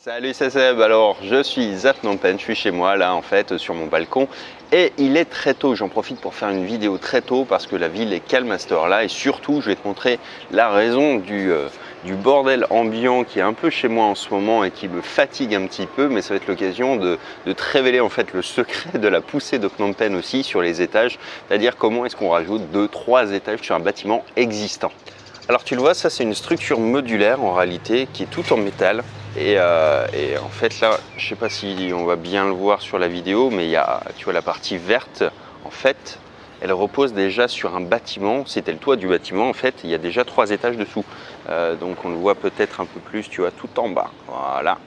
Salut, c'est Seb. Alors, je suis à Phnom Penh, je suis chez moi là en fait sur mon balcon et il est très tôt. J'en profite pour faire une vidéo très tôt parce que la ville est calme à cette heure-là et surtout je vais te montrer la raison du bordel ambiant qui est un peu chez moi en ce moment et qui me fatigue un petit peu, mais ça va être l'occasion de te révéler en fait le secret de la poussée de Phnom Penh aussi sur les étages, c'est-à-dire comment est-ce qu'on rajoute 2-3 étages sur un bâtiment existant. Alors tu le vois, ça c'est une structure modulaire en réalité qui est tout en métal. Et en fait là, je sais pas si on va bien le voir sur la vidéo, mais il y a, tu vois, la partie verte, en fait, elle repose déjà sur un bâtiment. C'était le toit du bâtiment, en fait, il y a déjà 3 étages dessous. Donc on le voit peut-être un peu plus, tu vois, tout en bas. Voilà.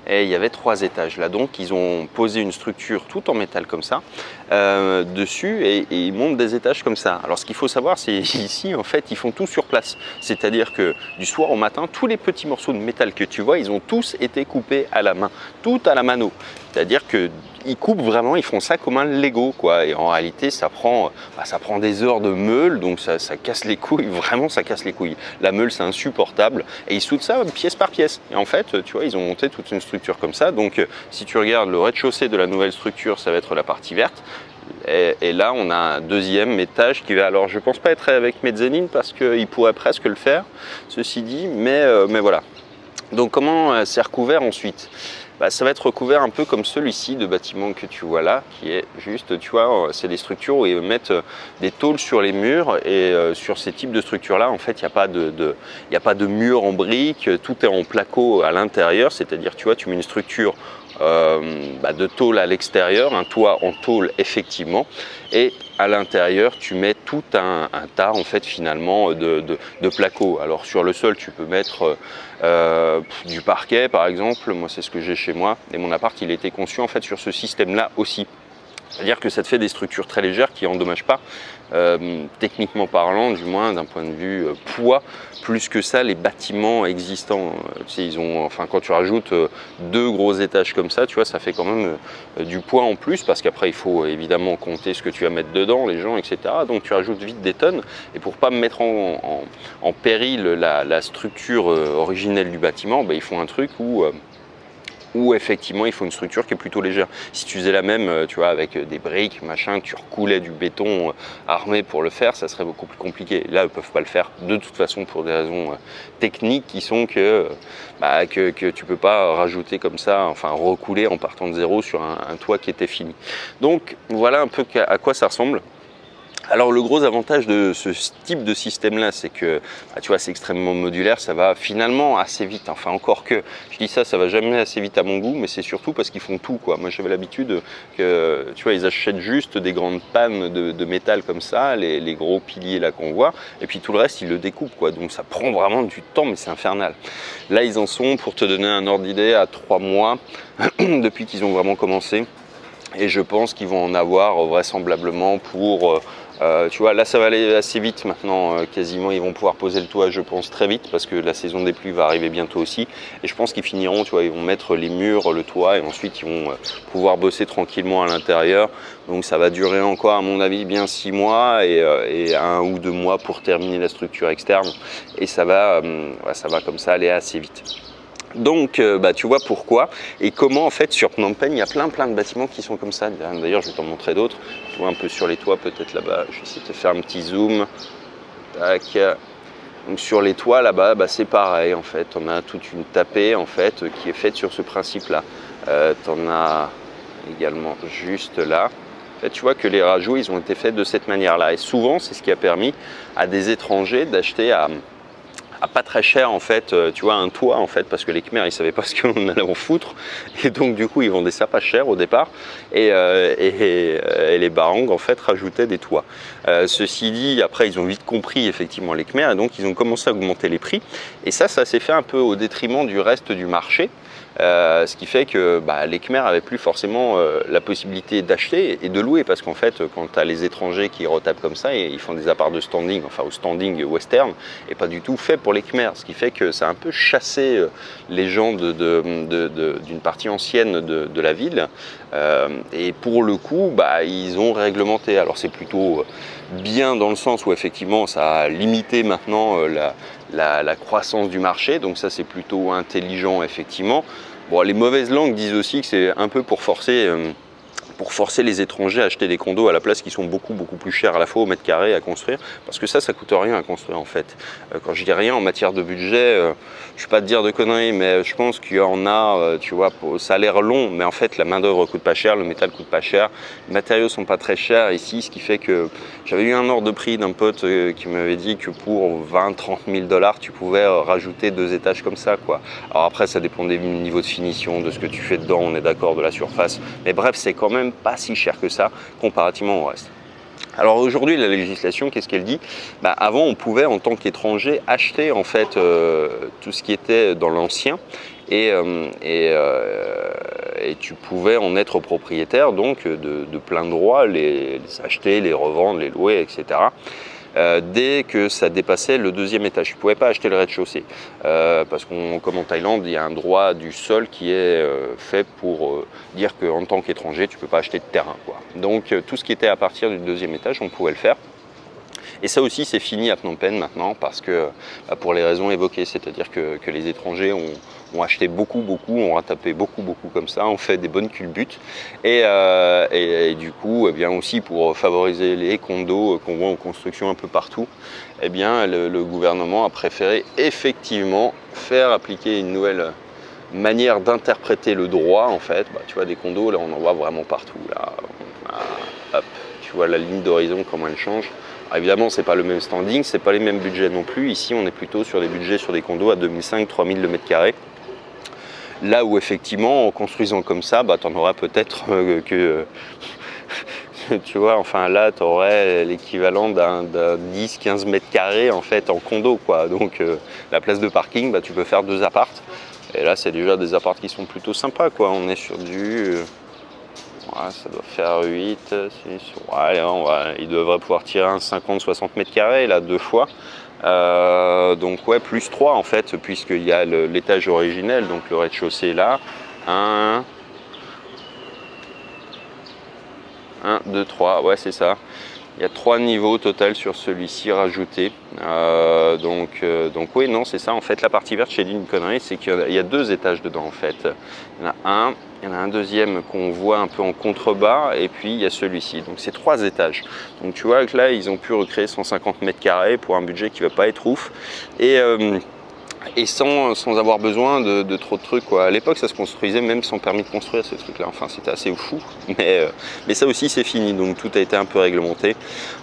Et il y avait 3 étages là, donc ils ont posé une structure tout en métal comme ça dessus et ils montent des étages comme ça. Alors ce qu'il faut savoir, c'est ici en fait ils font tout sur place, c'est-à-dire que du soir au matin, tous les petits morceaux de métal que tu vois, ils ont tous été coupés à la main, tout à la mano, c'est-à-dire que ils coupent vraiment, ils font ça comme un Lego quoi. Et en réalité ça prend des heures de meule, donc ça casse les couilles, vraiment ça casse les couilles. La meule c'est insupportable et ils soudent ça pièce par pièce. Et en fait tu vois, ils ont monté toute une structure comme ça. Donc si tu regardes le rez-de-chaussée de la nouvelle structure, ça va être la partie verte. Et là on a un deuxième étage qui va, alors je pense pas être avec mezzanine parce qu'il pourrait presque le faire, ceci dit, mais voilà. Donc comment c'est recouvert ensuite? Ça va être recouvert un peu comme celui-ci de bâtiment que tu vois là, qui est juste, tu vois, c'est des structures où ils mettent des tôles sur les murs et sur ces types de structures-là, en fait, il n'y a pas de mur en briques, tout est en placo à l'intérieur, c'est-à-dire, tu vois, tu mets une structure de tôle à l'extérieur, un toit en tôle effectivement, et à l'intérieur tu mets tout un tas en fait finalement de placo. Alors sur le sol tu peux mettre du parquet par exemple, moi c'est ce que j'ai chez moi et mon appart il a été conçu en fait sur ce système là aussi. C'est-à-dire que ça te fait des structures très légères qui n'endommagent pas, techniquement parlant, du moins d'un point de vue poids, plus que ça les bâtiments existants. Tu sais, ils ont, enfin, quand tu rajoutes 2 gros étages comme ça, tu vois, ça fait quand même du poids en plus, parce qu'après il faut évidemment compter ce que tu vas mettre dedans, les gens, etc. Donc tu rajoutes vite des tonnes, et pour pas mettre en péril la structure originelle du bâtiment, ils font un truc où effectivement il faut une structure qui est plutôt légère. Si tu faisais la même, tu vois, avec des briques, machin, tu recoulais du béton armé pour le faire, ça serait beaucoup plus compliqué. Là, ils ne peuvent pas le faire de toute façon pour des raisons techniques qui sont que tu peux pas rajouter comme ça, enfin recouler en partant de zéro sur un toit qui était fini. Donc voilà un peu à quoi ça ressemble. Alors le gros avantage de ce type de système là, c'est que tu vois, c'est extrêmement modulaire, ça va finalement assez vite, enfin encore que, je dis ça va jamais assez vite à mon goût, mais c'est surtout parce qu'ils font tout quoi. Moi j'avais l'habitude que, tu vois, ils achètent juste des grandes pannes de métal comme ça, les gros piliers là qu'on voit, et puis tout le reste ils le découpent quoi, donc ça prend vraiment du temps, mais c'est infernal. Là ils en sont, pour te donner un ordre d'idée, à 3 mois depuis qu'ils ont vraiment commencé, et je pense qu'ils vont en avoir vraisemblablement pour... tu vois, là ça va aller assez vite maintenant, quasiment ils vont pouvoir poser le toit je pense très vite parce que la saison des pluies va arriver bientôt aussi, et je pense qu'ils finiront, tu vois, ils vont mettre les murs, le toit, et ensuite ils vont pouvoir bosser tranquillement à l'intérieur. Donc ça va durer encore à mon avis bien 6 mois et 1 ou 2 mois pour terminer la structure externe, et ça va comme ça aller assez vite. Donc tu vois pourquoi et comment en fait sur Phnom Penh il y a plein de bâtiments qui sont comme ça. D'ailleurs je vais t'en montrer d'autres, tu vois un peu sur les toits peut-être là-bas, je vais essayer de te faire un petit zoom. Tac. Donc sur les toits là-bas c'est pareil en fait, on a toute une tapée en fait qui est faite sur ce principe là. T'en as également juste là. En fait, tu vois que les rajouts ils ont été faits de cette manière là, et souvent c'est ce qui a permis à des étrangers d'acheter à pas très cher en fait, tu vois, un toit en fait, parce que les Khmers ils savaient pas ce qu'on allait en foutre, et donc du coup ils vendaient ça pas cher au départ, et les barangs en fait rajoutaient des toits. Ceci dit, après ils ont vite compris effectivement les Khmers, et donc ils ont commencé à augmenter les prix, et ça s'est fait un peu au détriment du reste du marché. Ce qui fait que les Khmers n'avaient plus forcément la possibilité d'acheter et de louer, parce qu'en fait quand tu as les étrangers qui retapent comme ça, et ils font des apparts de standing, enfin au standing western, et pas du tout fait pour pour les Khmers, ce qui fait que ça a un peu chassé les gens d'une partie ancienne de la ville. Et pour le coup, bah, ils ont réglementé. Alors c'est plutôt bien dans le sens où effectivement ça a limité maintenant la croissance du marché, donc ça c'est plutôt intelligent effectivement. Bon, les mauvaises langues disent aussi que c'est un peu pour forcer les étrangers à acheter des condos à la place qui sont beaucoup plus chers à la fois au mètre carré à construire, parce que ça coûte rien à construire en fait. Quand je dis rien en matière de budget, je ne vais pas te dire de conneries, mais je pense qu'il y en a, tu vois, ça a l'air long, mais en fait la main d'œuvre coûte pas cher, le métal coûte pas cher, les matériaux sont pas très chers ici, ce qui fait que j'avais eu un ordre de prix d'un pote qui m'avait dit que pour 20-30 000 $, tu pouvais rajouter 2 étages comme ça, quoi. Alors après ça dépend des niveaux de finition, de ce que tu fais dedans, on est d'accord, de la surface, mais bref, c'est quand même pas si cher que ça comparativement au reste. Alors aujourd'hui la législation, qu'est-ce qu'elle dit? Bah, avant on pouvait en tant qu'étranger acheter en fait tout ce qui était dans l'ancien et tu pouvais en être propriétaire donc de plein droit, les acheter, les revendre, les louer, etc. Dès que ça dépassait le 2e étage. Tu ne pouvais pas acheter le rez-de-chaussée parce que comme en Thaïlande, il y a un droit du sol qui est fait pour dire qu'en tant qu'étranger, tu ne peux pas acheter de terrain, quoi. Donc tout ce qui était à partir du 2e étage, on pouvait le faire. Et ça aussi, c'est fini à Phnom Penh maintenant parce que, pour les raisons évoquées, c'est-à-dire que les étrangers ont acheté beaucoup, ont ratapé beaucoup comme ça, ont fait des bonnes culbutes. Et du coup, eh bien aussi pour favoriser les condos qu'on voit en construction un peu partout, eh bien le gouvernement a préféré effectivement faire appliquer une nouvelle manière d'interpréter le droit en fait. Bah, tu vois, des condos, là on en voit vraiment partout. Là, hop, tu vois la ligne d'horizon comment elle change. Alors évidemment, c'est pas le même standing, c'est pas les mêmes budgets non plus. Ici, on est plutôt sur des budgets sur des condos à 2005-3000 le mètre carré. Là où effectivement, en construisant comme ça, bah, tu en auras peut-être que tu vois, enfin là, tu aurais l'équivalent d'un 10-15 mètres carrés en fait en condo, quoi. Donc la place de parking, bah, tu peux faire 2 appartes. Et là, c'est déjà des appartes qui sont plutôt sympas, quoi. On est sur du... ouais, ça doit faire 8, 6, ouais, il devrait pouvoir tirer un 50-60 mètres carrés, là, 2 fois. Donc ouais, plus 3 en fait, puisqu'il y a l'étage originel, donc le rez-de-chaussée là. 1, 2, 3, ouais c'est ça. Il y a 3 niveaux total sur celui-ci rajoutés. Donc oui, non, c'est ça. En fait, la partie verte, j'ai dit une connerie, c'est qu'il y a 2 étages dedans en fait. Il y en a un deuxième qu'on voit un peu en contrebas, et puis il y a celui-ci. Donc c'est 3 étages. Donc tu vois que là, ils ont pu recréer 150 mètres carrés pour un budget qui ne va pas être ouf. Et sans avoir besoin de trop de trucs, quoi. À l'époque, ça se construisait même sans permis de construire ces trucs-là. Enfin, c'était assez fou. Mais ça aussi, c'est fini. Donc, tout a été un peu réglementé.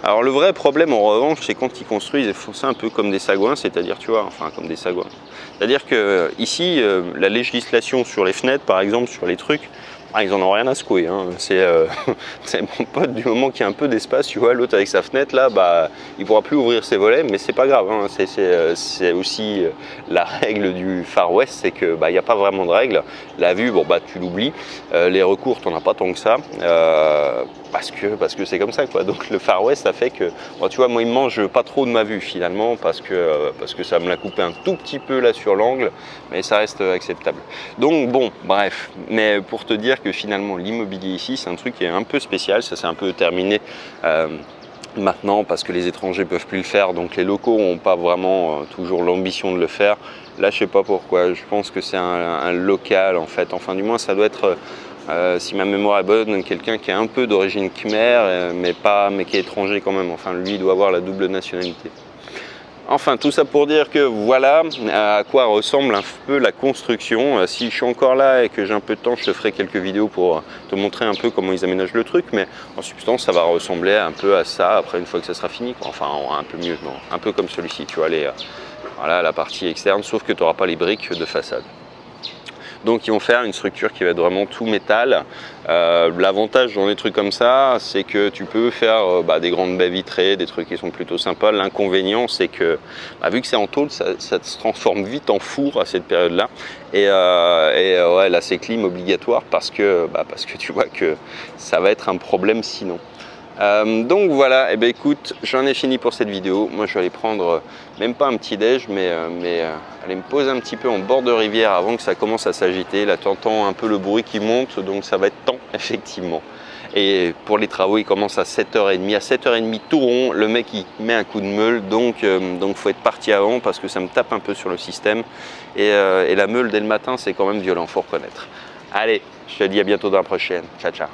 Alors, le vrai problème, en revanche, c'est quand ils construisent, ils font ça un peu comme des sagouins, c'est-à-dire, tu vois, enfin, comme des sagouins. C'est-à-dire que ici, la législation sur les fenêtres, par exemple, sur les trucs, ils en ont rien à secouer, hein. C'est mon pote, du moment qu'il y a un peu d'espace, tu vois, l'autre avec sa fenêtre là, bah, il pourra plus ouvrir ses volets, mais c'est pas grave, hein. C'est aussi la règle du Far West, c'est que bah, il n'y a pas vraiment de règle. La vue, bon bah tu l'oublies, les recours, t'en as pas tant que ça, parce que c'est comme ça, quoi. Donc le Far West, ça fait que, bon, tu vois, moi il me mange pas trop de ma vue finalement, parce que ça me l'a coupé un tout petit peu là sur l'angle, mais ça reste acceptable. Donc bon, bref, mais pour te dire que finalement l'immobilier ici, c'est un truc qui est un peu spécial, ça s'est un peu terminé maintenant parce que les étrangers peuvent plus le faire, donc les locaux n'ont pas vraiment toujours l'ambition de le faire. Là, je sais pas pourquoi, je pense que c'est un local en fait, enfin du moins ça doit être... si ma mémoire est bonne, quelqu'un qui est un peu d'origine khmer, mais qui est étranger quand même. Enfin, lui, il doit avoir la double nationalité. Enfin, tout ça pour dire que voilà à quoi ressemble un peu la construction. Si je suis encore là et que j'ai un peu de temps, je te ferai quelques vidéos pour te montrer un peu comment ils aménagent le truc. Mais en substance, ça va ressembler un peu à ça après une fois que ça sera fini, quoi. Enfin, un peu mieux, non, un peu comme celui-ci, tu vois, voilà, la partie externe, sauf que tu n'auras pas les briques de façade. Donc ils vont faire une structure qui va être vraiment tout métal. L'avantage dans des trucs comme ça, c'est que tu peux faire des grandes baies vitrées, des trucs qui sont plutôt sympas. L'inconvénient, c'est que vu que c'est en tôle, ça se transforme vite en four à cette période-là. Et ouais, là c'est clim obligatoire parce que tu vois que ça va être un problème sinon. Donc voilà, et ben écoute, j'en ai fini pour cette vidéo. Moi je vais aller prendre, même pas un petit déj, mais aller me poser un petit peu en bord de rivière avant que ça commence à s'agiter. Là tu entends un peu le bruit qui monte, donc ça va être temps effectivement. Et pour les travaux, ils commencent à 7h30. À 7h30 tout rond, le mec il met un coup de meule, donc faut être parti avant parce que ça me tape un peu sur le système. Et la meule dès le matin, c'est quand même violent, faut reconnaître. Allez, je te dis à bientôt dans la prochaine. Ciao, ciao.